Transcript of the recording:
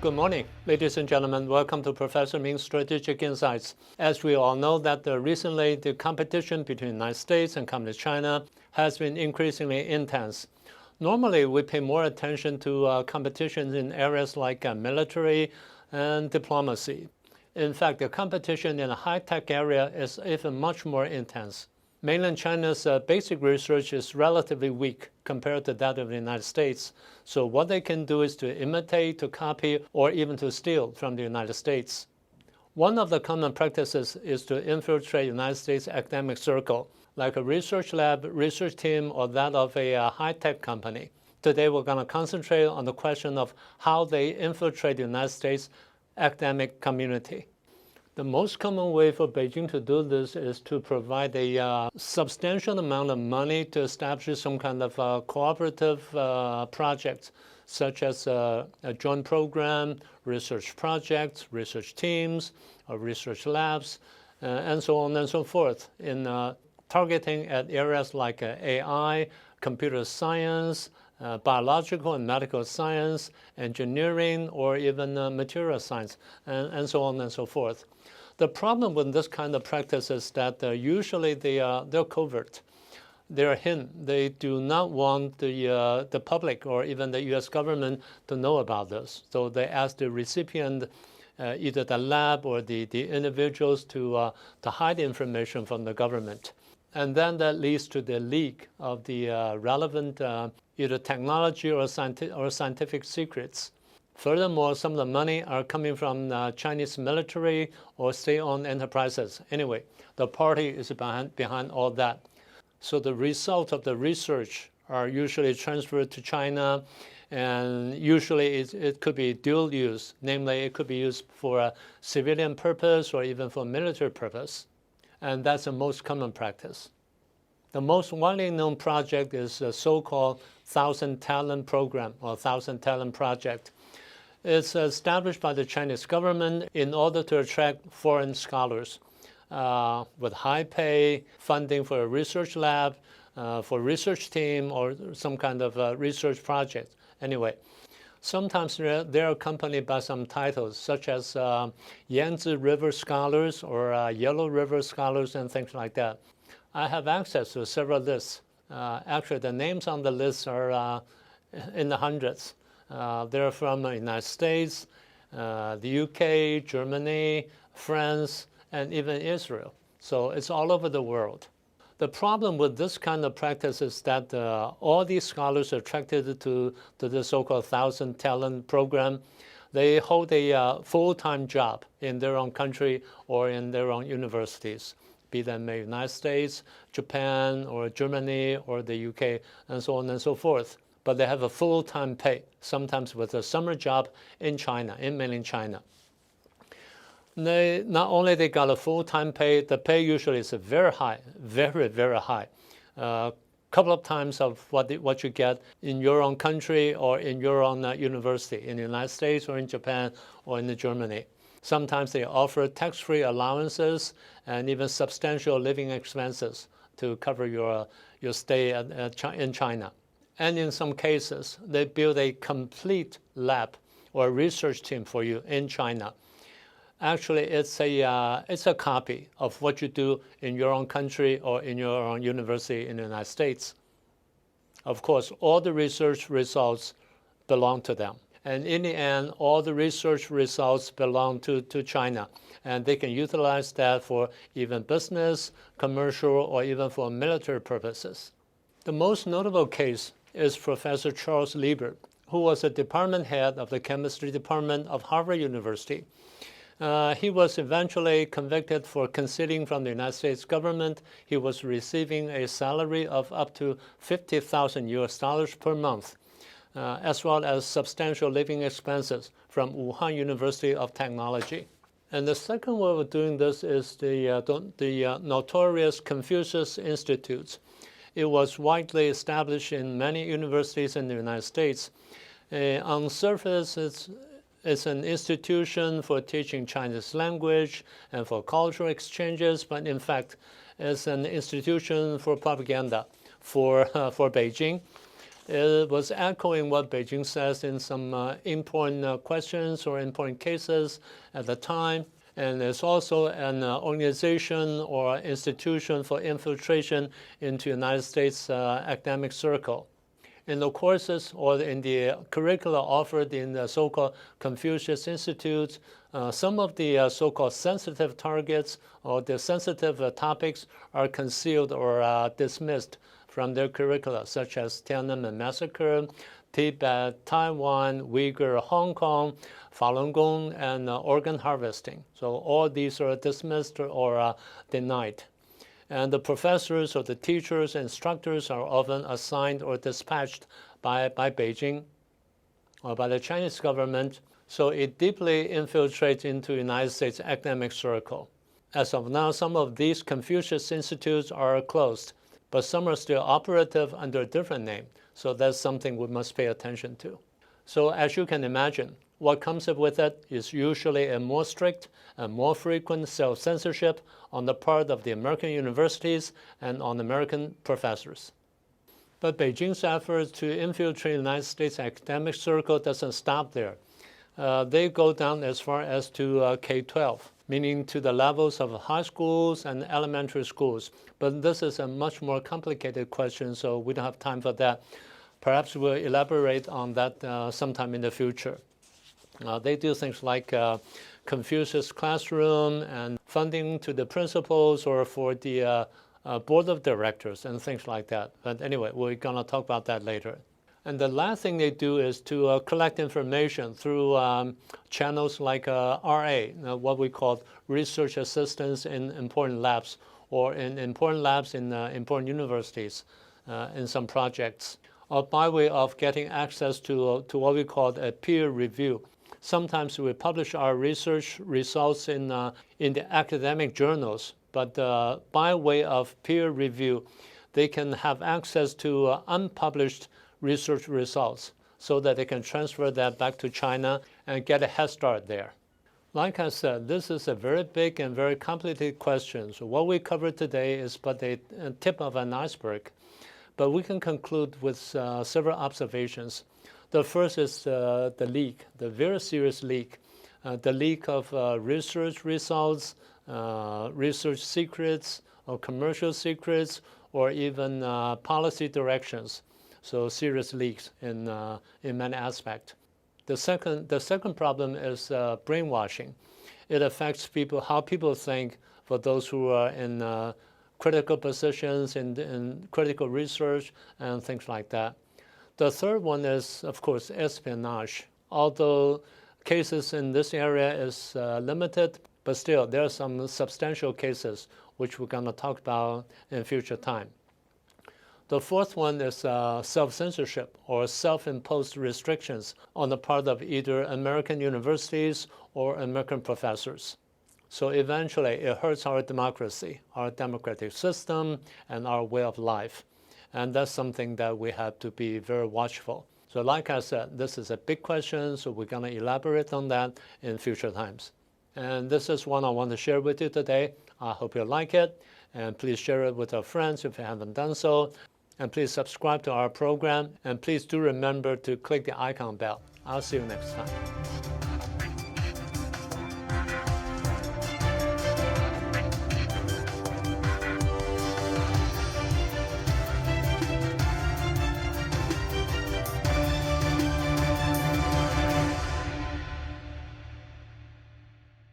Good morning, ladies and gentlemen. Welcome to Professor Ming's Strategic Insights. As we all know that recently the competition between the United States and Communist China has been increasingly intense. Normally, we pay more attention to competitions in areas like military and diplomacy. In fact, the competition in the high-tech area is even much more intense. Mainland China's basic research is relatively weak compared to that of the United States. So what they can do is to imitate, to copy, or even to steal from the United States. One of the common practices is to infiltrate the United States academic circle, like a research lab, research team, or that of a high-tech company. Today, we're going to concentrate on the question of how they infiltrate the United States academic community. The most common way for Beijing to do this is to provide a substantial amount of money to establish some kind of cooperative project, such as a joint program, research projects, research teams, research labs, and so on and so forth, in targeting at areas like AI, computer science, biological and medical science, engineering, or even material science, and so on and so forth. The problem with this kind of practice is that usually they're covert. They're hidden. They do not want the public or even the U.S. government to know about this. So they ask the recipient, either the lab or the individuals, to hide information from the government. And then that leads to the leak of the relevant either technology or scientific secrets. Furthermore, some of the money are coming from Chinese military or state-owned enterprises. Anyway, the party is behind all that. So the results of the research are usually transferred to China, and usually it could be dual use. Namely, it could be used for a civilian purpose or even for military purpose. And that's the most common practice. The most widely known project is the so-called 1,000 Talent Program or 1,000 Talent Project. It's established by the Chinese government in order to attract foreign scholars with high pay, funding for a research lab, for research team, or some kind of research project. Anyway, sometimes they're accompanied by some titles, such as Yangtze River Scholars or Yellow River Scholars and things like that. I have access to several lists. Actually, the names on the list are in the hundreds. They're from the United States, the UK, Germany, France, and even Israel. So it's all over the world. The problem with this kind of practice is that all these scholars are attracted to the so-called 1,000 Talent Program. They hold a full-time job in their own country or in their own universities, be them the United States, Japan, or Germany, or the UK, and so on and so forth. But they have a full-time pay, sometimes with a summer job in China, in mainland China. Not only they got a full-time pay, the pay usually is very high, very, very high. Couple of times of what you get in your own country or in your own university, in the United States or in Japan or in Germany. Sometimes they offer tax-free allowances and even substantial living expenses to cover your stay in China. And in some cases, they build a complete lab or research team for you in China. Actually, it's a copy of what you do in your own country or in your own university in the United States. Of course, all the research results belong to them. And in the end, all the research results belong to China. And they can utilize that for even business, commercial, or even for military purposes. The most notable case is Professor Charles Liebert, who was a department head of the chemistry department of Harvard University. He was eventually convicted for concealing from the United States government. He was receiving a salary of up to $50,000 per month, as well as substantial living expenses from Wuhan University of Technology. And the second way of doing this is the notorious Confucius Institutes. It was widely established in many universities in the United States. On the surface, it's an institution for teaching Chinese language and for cultural exchanges, but in fact, it's an institution for propaganda for Beijing. It was echoing what Beijing says in some important questions or important cases at the time. And it's also an organization or institution for infiltration into United States academic circle. In the courses or in the curricula offered in the so-called Confucius Institutes, some of the so-called sensitive targets or the sensitive topics are concealed or dismissed from their curricula, such as Tiananmen Massacre, Tibet, Taiwan, Uyghur, Hong Kong, Falun Gong, and organ harvesting. So all these are dismissed or denied. And the professors or the teachers, instructors are often assigned or dispatched by Beijing or by the Chinese government. So it deeply infiltrates into the United States academic circle. As of now, some of these Confucius Institutes are closed, but some are still operative under a different name. So that's something we must pay attention to. So as you can imagine, what comes up with it is usually a more strict and more frequent self-censorship on the part of the American universities and on American professors. But Beijing's efforts to infiltrate the United States academic circle doesn't stop there. They go down as far as to K-12, meaning to the levels of high schools and elementary schools. But this is a much more complicated question, so we don't have time for that. Perhaps we'll elaborate on that sometime in the future. They do things like Confucius Classroom and funding to the principals or for the board of directors and things like that. But anyway, we're going to talk about that later. And the last thing they do is to collect information through channels like RA, what we call research assistants in important labs or in important labs in important universities in some projects, or by way of getting access to what we call a peer review. Sometimes we publish our research results in the academic journals, but by way of peer review, they can have access to unpublished research results so that they can transfer that back to China and get a head start there. Like I said, this is a very big and very complicated question. So what we covered today is but a tip of an iceberg. But we can conclude with several observations. The first is the leak, the very serious leak. The leak of research results, research secrets, or commercial secrets, or even policy directions. So serious leaks in many aspects. The second problem is brainwashing. It affects people, how people think for those who are in critical positions, in critical research, and things like that. The third one is, of course, espionage. Although cases in this area is limited, but still there are some substantial cases which we're going to talk about in future time. The fourth one is self-censorship or self-imposed restrictions on the part of either American universities or American professors. So eventually it hurts our democracy, our democratic system, and our way of life. And that's something that we have to be very watchful. So like I said, this is a big question, so we're going to elaborate on that in future times. And this is one I want to share with you today. I hope you like it, and please share it with your friends if you haven't done so. And please subscribe to our program, and please do remember to click the icon bell. I'll see you next time.